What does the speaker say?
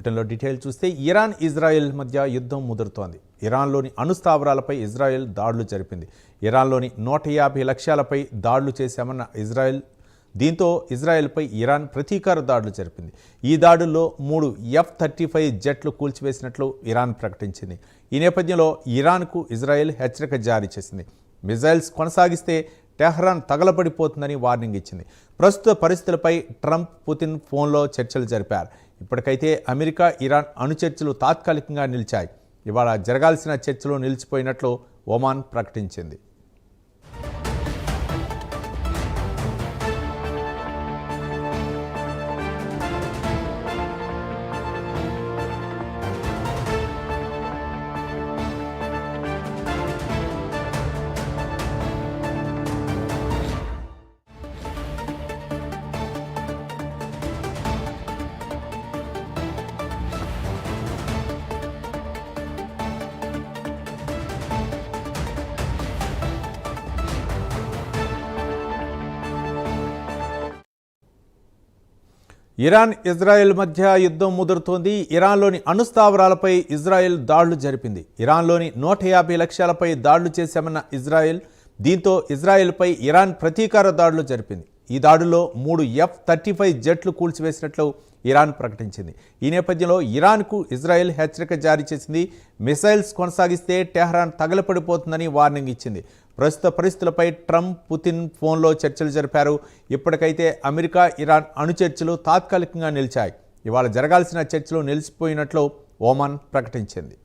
బ్రిటన్లో డీటెయిల్ చూస్తే Iran Israel మధ్య యుద్ధం ముదురుతోంది. ఇరాన్లోని అణుస్థావరాలపై ఇజ్రాయెల్ దాడులు జరిపింది. ఇరాన్లోని 150 లక్ష్యాలపై దాడులు చేశామన్న ఇజ్రాయెల్. దీంతో ఇజ్రాయెల్పై ఇరాన్ ప్రతీకార దాడులు జరిపింది. ఈ దాడుల్లో 3 F-35 జెట్లు కూల్చివేసినట్లు ఇరాన్ ప్రకటించింది. ఈ నేపథ్యంలో ఇరాన్కు ఇజ్రాయెల్ హెచ్చరిక జారీ చేసింది. మిజైల్స్ కొనసాగిస్తే టెహ్రాన్ తగలబడిపోతుందని వార్నింగ్ ఇచ్చింది. ప్రస్తుత పరిస్థితులపై ట్రంప్, పుతిన్ ఫోన్లో చర్చలు జరిపారు. ఇప్పటికైతే అమెరికా, ఇరాన్ అణు చర్చలు తాత్కాలికంగా నిలిచాయి. ఇవాళ జరగాల్సిన చర్చలు నిలిచిపోయినట్లు ఒమాన్ ప్రకటించింది. ఇరాన్ ఇజ్రాయెల్ మధ్య యుద్ధం ముదురుతోంది. ఇరాన్లోని అణుస్థావరాలపై ఇజ్రాయెల్ దాడులు జరిపింది. ఇరాన్లోని 150 లక్ష్యాలపై దాడులు చేశామన్న ఇజ్రాయెల్. దీంతో ఇజ్రాయెల్పై ఇరాన్ ప్రతీకార దాడులు జరిపింది. ఈ దాడుల్లో 3 F-35 జెట్లు కూల్చివేసినట్లు ఇరాన్ ప్రకటించింది. ఈ నేపథ్యంలో ఇరాన్కు ఇజ్రాయెల్ హెచ్చరిక జారీ చేసింది. మిసైల్స్ కొనసాగిస్తే టెహ్రాన్ తగలపడిపోతుందని వార్నింగ్ ఇచ్చింది. ప్రస్తుత పరిస్థితులపై ట్రంప్, పుతిన్ ఫోన్లో చర్చలు జరిపారు. ఇప్పటికైతే అమెరికా, ఇరాన్ అణు చర్చలు తాత్కాలికంగా నిలిచాయి. ఇవాళ జరగాల్సిన చర్చలు నిలిచిపోయినట్లు ఒమాన్ ప్రకటించింది.